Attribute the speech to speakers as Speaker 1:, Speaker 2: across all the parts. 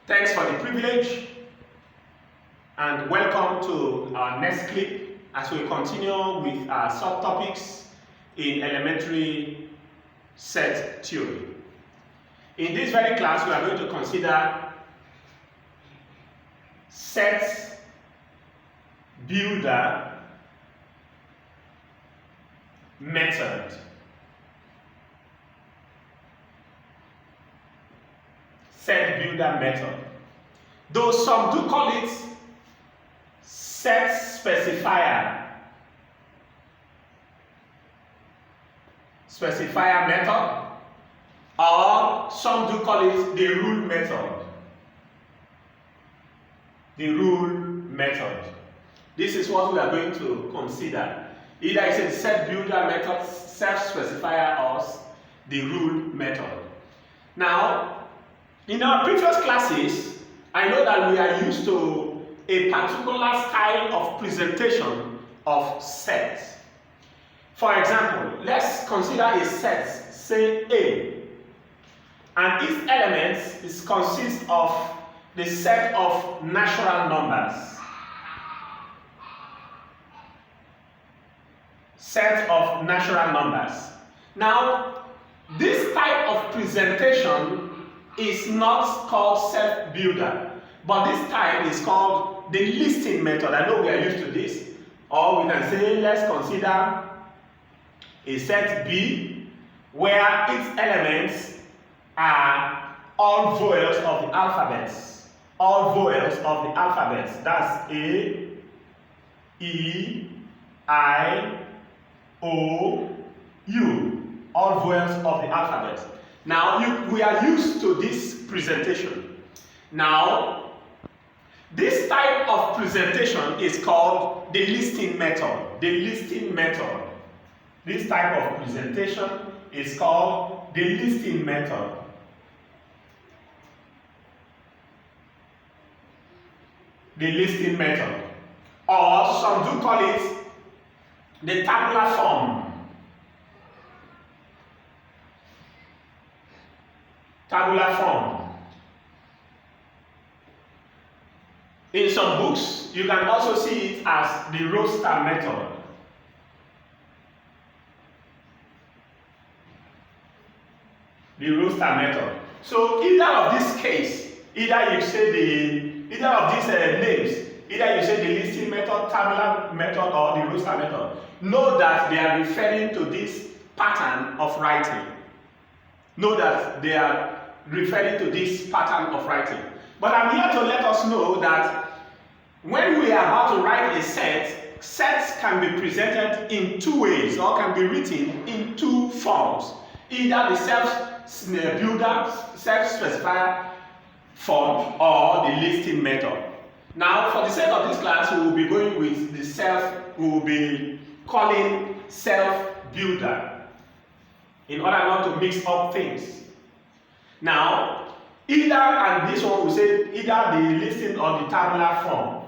Speaker 1: Thanks for the privilege and welcome to our next clip as we continue with our subtopics in elementary set theory. In this very class, we are going to consider set builder method. Set builder method. Though some do call it set specifier method, or some do call it the rule method. The rule method. This is what we are going to consider. Either it's a set builder method, self-specifier, or the rule method. Now, in our previous classes, I know that we are used to a particular style of presentation of sets. For example, let's consider a set, say A, and its elements consist of the set of natural numbers. Set of natural numbers. Now, this type of presentation is not called set builder, but this type is called the listing method. I know we are used to this. Or we can say, let's consider a set B where its elements are all vowels of the alphabet. All vowels of the alphabet. That's A, E, I, O, U. All vowels of the alphabet. Now, we are used to this presentation. Now, this type of presentation is called the listing method. The listing method. This type of presentation is called the listing method. The listing method. Or some do call it the tabular form. Tabular form. In some books, you can also see it as the roster method. The roster method. So either of this case, either you say either of these names, either you say the listing method, tabular method, or the roster method, know that they are referring to this pattern of writing. Know that they are referring to this pattern of writing. But I'm here to let us know that when we are about to write a set, sets can be presented in two ways, or can be written in two forms. Either the self-builder, self-specifier form, or the listing method. Now, for the sake of this class, we will be going with we will be calling self-builder in order not to mix up things. Now, either, and this one we say either the listing or the tabular form.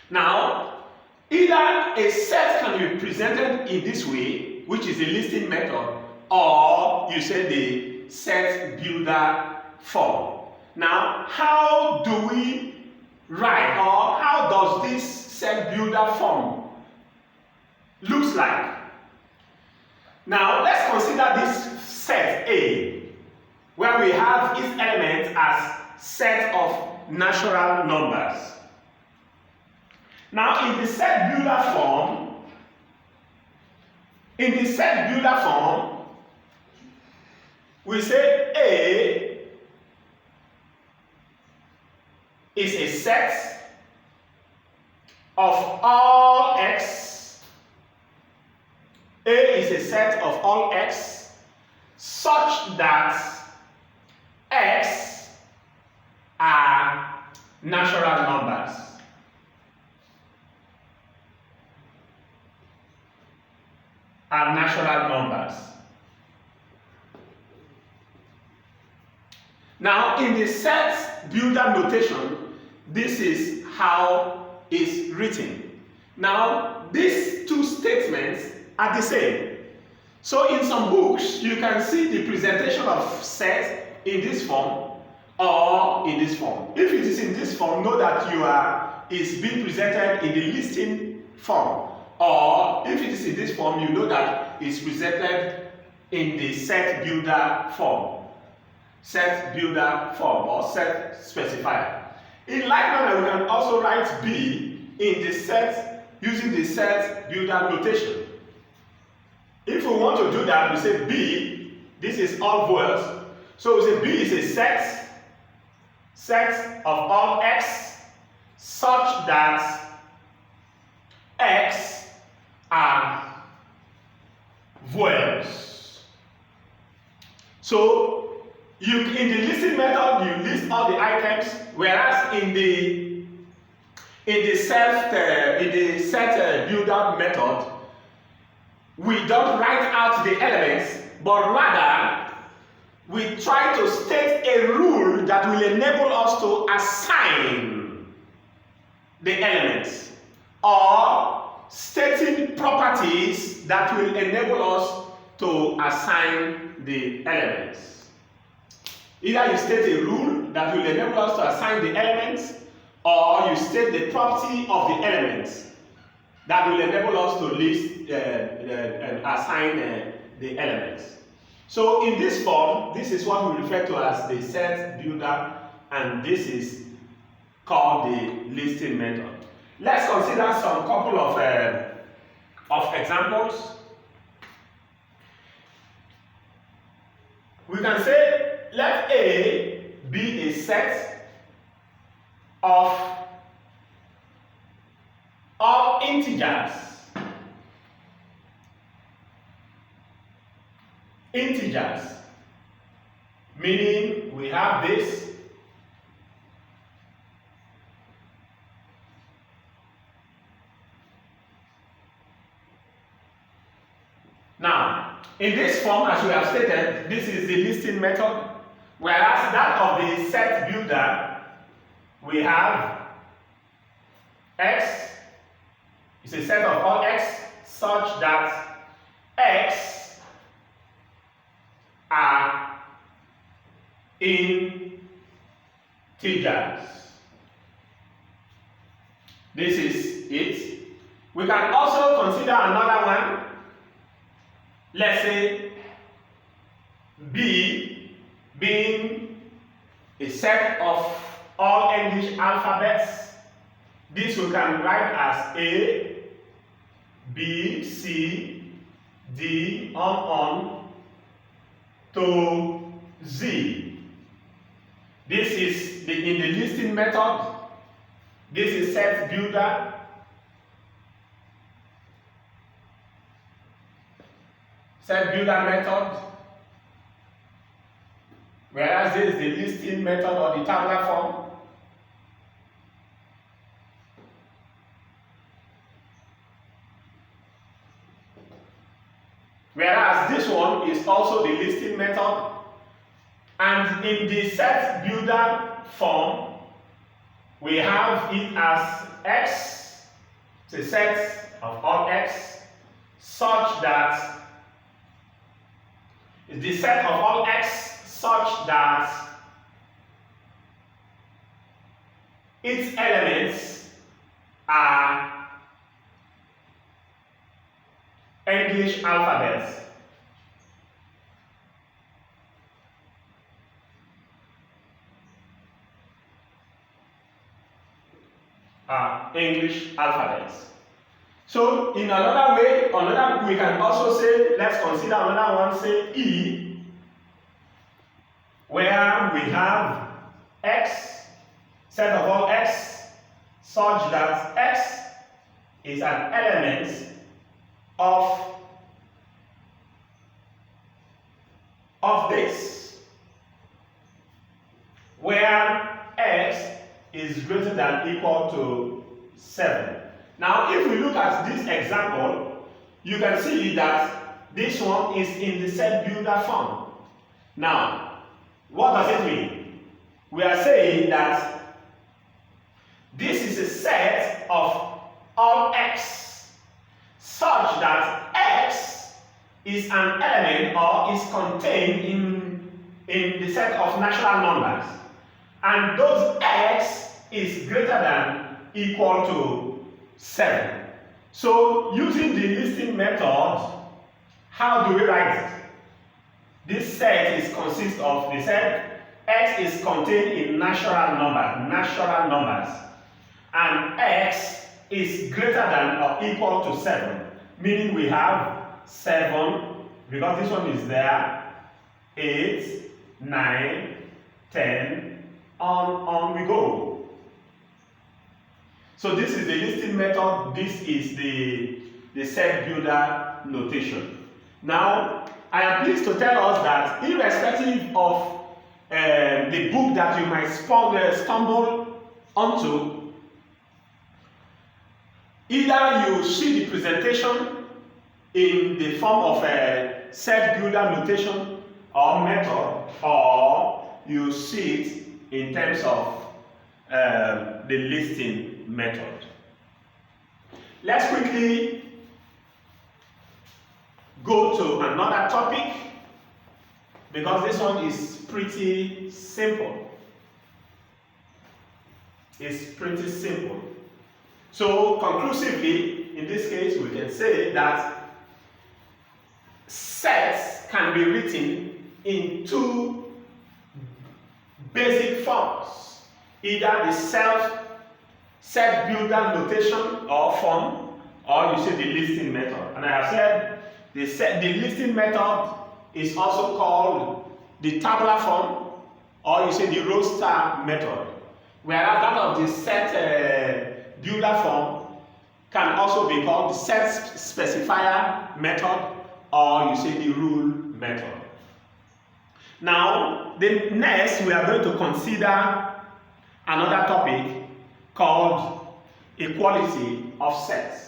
Speaker 1: Now, either a set can be presented in this way, which is the listing method, or you say the set builder form. Now, how do we write, or how does this set builder form looks like? Now, let's consider this set A, where we have its elements as set of natural numbers. Now, in the set builder form, we say A is a set of all x. A is a set of all x such that x are natural numbers. Are natural numbers. Now, in the set builder notation, this is how it's written. Now, these two statements are the same. So in some books, you can see the presentation of set in this form, or in this form. If it is in this form, know that is being presented in the listing form. Or if it is in this form, you know that it's presented in the set builder form. Set builder form or set specifier. In like manner, we can also write B in the set using the set builder notation. If we want to do that, we say B, this is all vowels. So we say B is a set of all X such that X are vowels. So in the listing method, you list all the items, whereas in the set builder method, we don't write out the elements, but rather we try to state a rule that will enable us to assign the elements, or stating properties that will enable us to assign the elements. Either you state a rule that will enable us to assign the elements, or you state the property of the elements that will enable us to list and assign the elements. So in this form, this is what we refer to as the set builder, and this is called the listing method. Let's consider some couple of examples. We can say, let A be a set of all integers. Integers, meaning we have this, now in this form, as we have stated, this is the listing method, whereas that of the set builder, we have X is a set of all X such that X are integers. This is it. We can also consider another one. Let's say B being a set of all English alphabets. This we can write as A, B, C, D, on to Z. This is in the listing method. This is set builder. Set builder method. Whereas this is the listing method or the tabular form. Whereas this one is also the listing method. And in the set builder form, we have it as X, it's a set of all X, such that it's the set of all X such that its elements are English alphabets. English alphabets. So in another way, we can also say, let's consider another one, say E, where we have X, set of all X, such that X is an element of this, where X is greater than or equal to 7. Now, if we look at this example, you can see that this one is in the set builder form. Now, what does it mean? We are saying that this is a set of all X such that X is an element or is contained in the set of natural numbers. and those x is greater than equal to 7. So using the listing method, how do we write it? This set consists of the set x is contained in natural numbers, and x is greater than or equal to 7, meaning we have 7, because this one is there, 8, 9, 10, on we go. So this is the listing method, this is the set builder notation. Now, I am pleased to tell us that irrespective of the book that you might stumble onto, either you see the presentation in the form of a set builder notation or method, or you see it in terms of the listing method. Let's quickly go to another topic, because this one is pretty simple. It's pretty simple. So conclusively, in this case, we can say that sets can be written in two basic forms, either the set builder notation or form, or you say the listing method. And I have said the listing method is also called the tabular form, or you say the roster method, whereas that of the set builder form can also be called the set specifier method, or you say the rule method. Now, next we are going to consider another topic called equality of sets.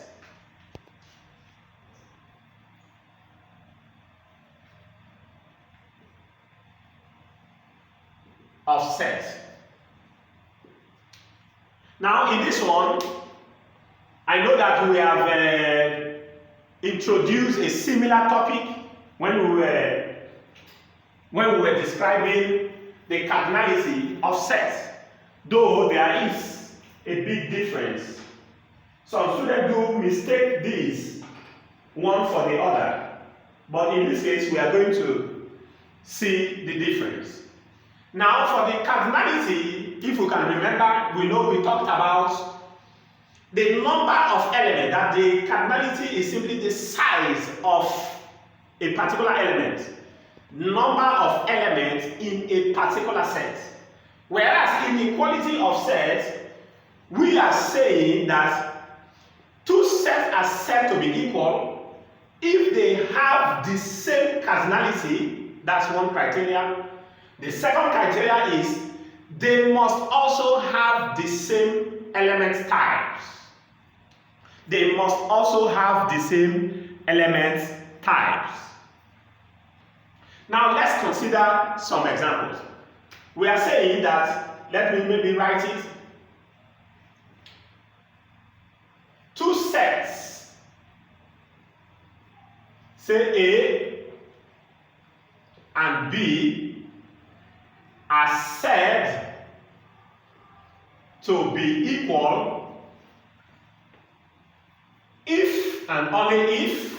Speaker 1: Now, in this one, I know that we have introduced a similar topic when we were describing the cardinality of sets, though there is a big difference. Some students do mistake these one for the other, but in this case, we are going to see the difference. Now, for the cardinality, if you can remember, we know we talked about the number of elements, that the cardinality is simply the size of a particular element, number of elements in a particular set. Whereas in equality of sets, we are saying that two sets are said to be equal if they have the same cardinality. That's one criteria. The second criteria is they must also have the same element types. They must also have the same element types. Now let's consider some examples. We are saying that, let me maybe write it. Two sets, say A and B, are said to be equal if and only if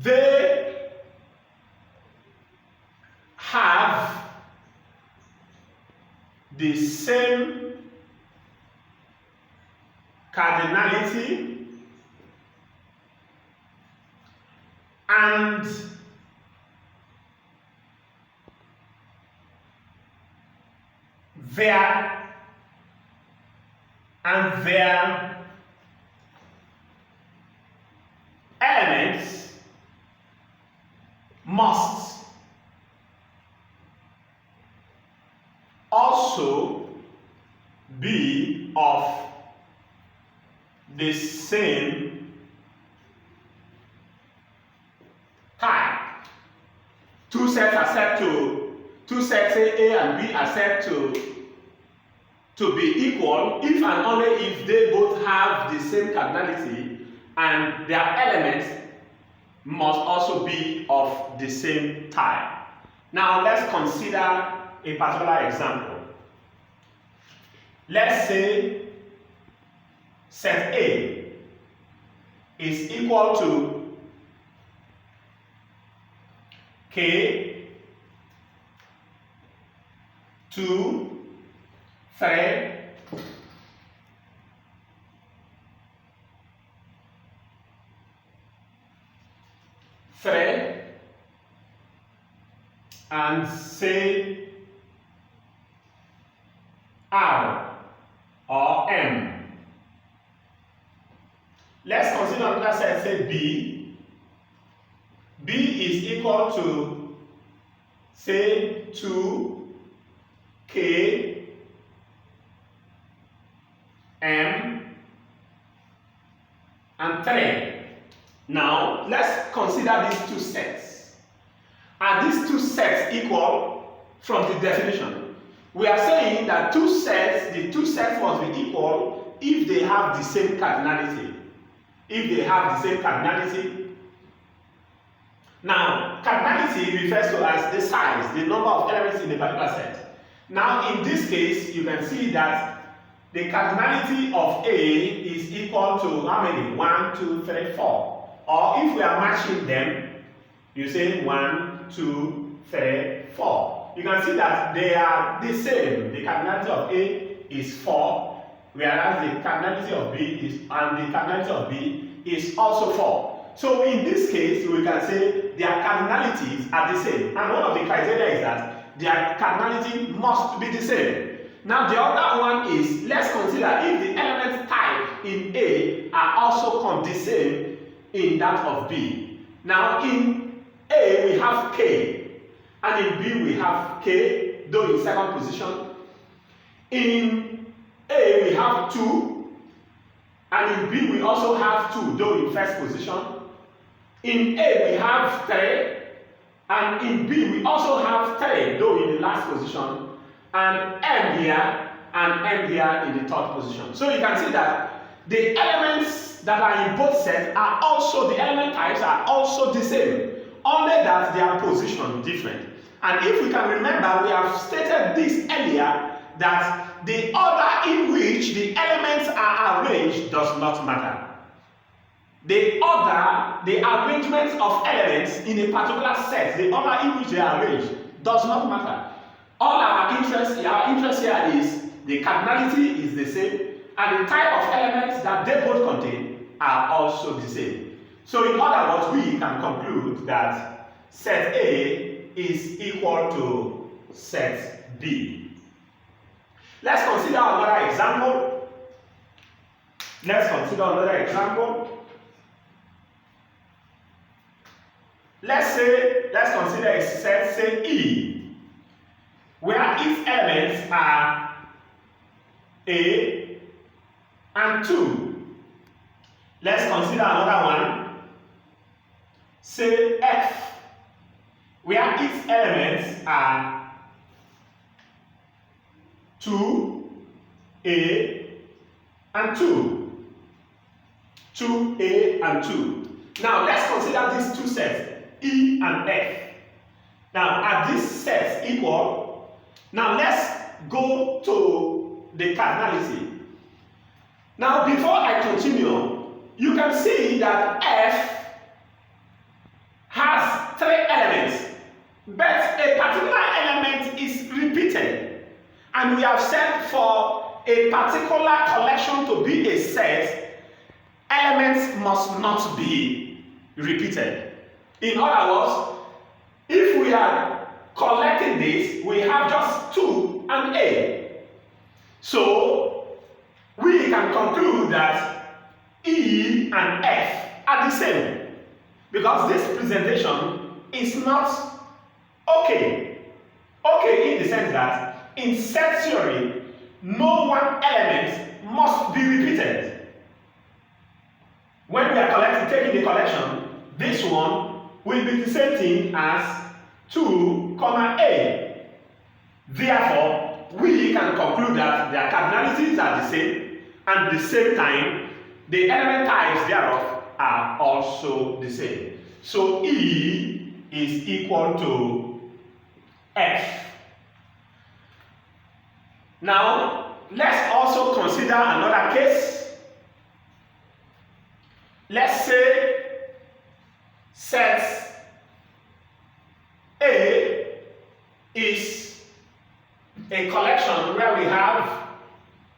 Speaker 1: they have the same cardinality and their elements must also be of the same type. Two sets A and B are said to be equal if and only if they both have the same cardinality and their elements must also be of the same type. Now let's consider a particular example. Let's say set A is equal to K 2, 3, and say R or M. Let's consider another set, say B. B is equal to, say, 2, K, M, and 3. Now, let's consider these two sets. Are these two sets equal from the definition? We are saying that the two sets must be equal if they have the same cardinality. If they have the same cardinality. Now, cardinality refers to as the size, the number of elements in a particular set. Now, in this case, you can see that the cardinality of A is equal to how many? 1, 2, 3, 4. Or if we are matching them, you say 1, 2, 3, 4. You can see that they are the same. The cardinality of A is 4, whereas the cardinality of B is also 4. So in this case, we can say their cardinalities are the same. And one of the criteria is that their cardinality must be the same. Now the other one is, let's consider if the element type in A are also the same in that of B. Now in A we have K, and in B we have K, though in second position. In A we have 2, and in B we also have 2, though in first position. In A we have 3, and in B we also have 3, though in the last position, and M here and M here in the third position. So you can see that the elements that are in both sets are also, the element types are also the same, only that their position different. And if we can remember, we have stated this earlier, that the order in which the elements are arranged does not matter. The order, the arrangement of elements in a particular set, the order in which they are arranged does not matter. All our interest here is the cardinality is the same, and the type of elements that they both contain are also the same. So in other words, we can conclude that set A is equal to set B. Let's consider another example. Let's consider a set, say E, where its elements are A and 2. Let's consider another one, say F, where its elements are 2, A, and 2. 2A and 2. Now let's consider these two sets, E and F. Now are these sets equal? Now let's go to the cardinality. Now before I continue, you can see that F has 3 elements, but a particular element is repeated. And we have said for a particular collection to be a set, elements must not be repeated. In other words, if we are collecting this, we have just 2 and A. So we can conclude that E and F are the same, because this presentation is not okay. Okay in the sense that in set theory, no one element must be repeated. When we are taking the collection, this one will be the same thing as 2, A. Therefore, we can conclude that their cardinalities are the same, and at the same time, the element types thereof are also the same. So E is equal to F. Now, let's also consider another case. Let's say set A is a collection where we have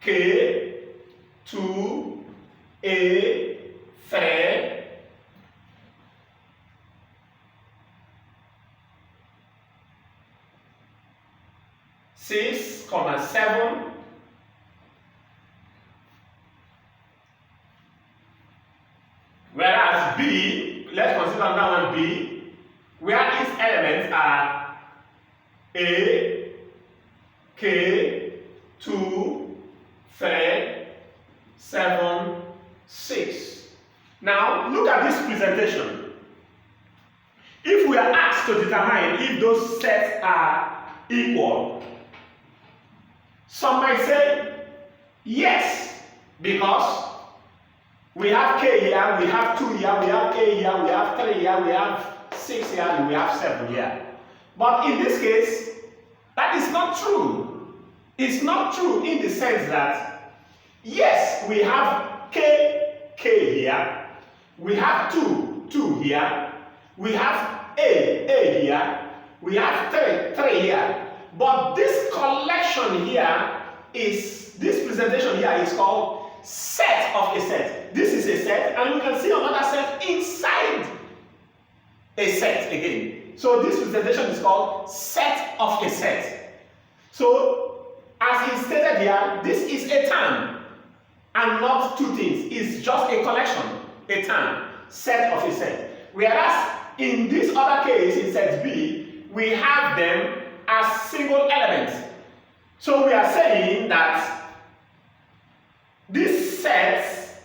Speaker 1: K, 2, A, 3, six, 7, whereas B, let's consider another one B, where its elements are A, K, 2, 3, 7, 6. Now, look at this presentation. If we are asked to determine if those sets are equal, some might say yes, because we have K here, we have 2 here, we have A here, we have 3 here, we have 6 here, and we have 7 here. But in this case, that is not true. It's not true in the sense that, yes, we have K here, we have 2 here, we have A here, we have 3 here. But this collection here is, this presentation here is called set of a set. This is a set, and you can see another set inside a set again. So this presentation is called set of a set. So as is stated here, this is a term and not two things. It's just a collection, a term, set of a set. Whereas in this other case, in set B, we have them as single elements. So we are saying that this set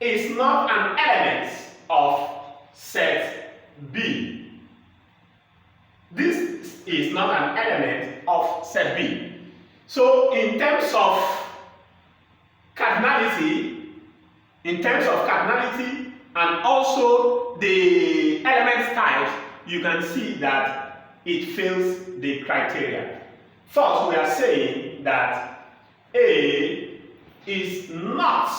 Speaker 1: is not an element of set B. This is not an element of set B. So in terms of cardinality, and also the element types, you can see that it fails the criteria. First, we are saying that A is not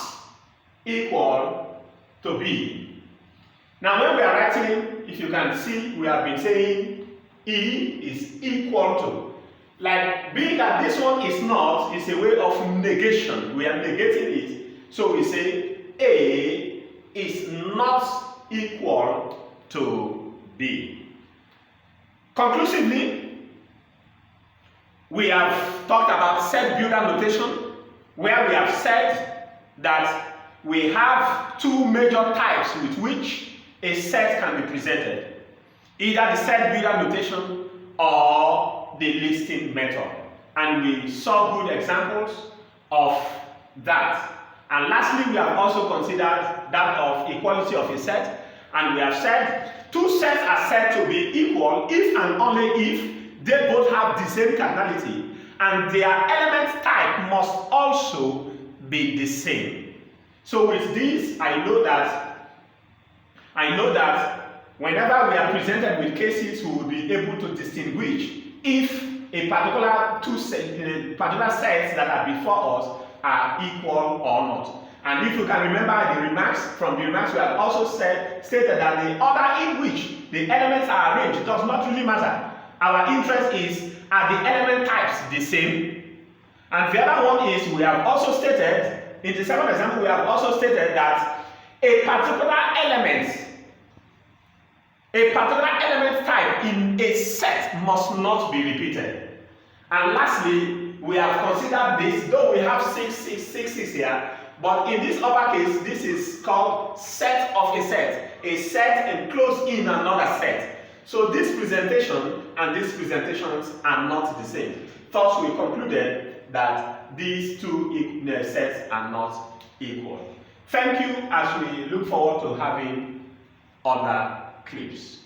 Speaker 1: equal to B. Now, when we are writing, if you can see, we have been saying E is equal to. Like, being that this one is not, is a way of negation. We are negating it. So we say A is not equal to B. Conclusively, we have talked about set builder notation, where we have said that we have two major types with which a set can be presented. Either the set builder notation or the listing method. And we saw good examples of that. And lastly, we have also considered that of equality of a set. And we have said two sets are said to be equal if and only if they both have the same cardinality and their element type must also be the same. So with this, I know that whenever we are presented with cases, we will be able to distinguish if a particular sets that are before us are equal or not. And if you can remember the remarks, from the remarks we have also stated that the order in which the elements are arranged does not really matter. Our interest is, are the element types the same? And the other one is, we have also stated, in the second example, we have also stated that a particular element type in a set must not be repeated. And lastly, we have considered this, though we have 6 here, but in this other case, this is called set of a set enclosed in another set. So this presentation and these presentations are not the same. Thus, we concluded that these two sets are not equal. Thank you, as we look forward to having other clips.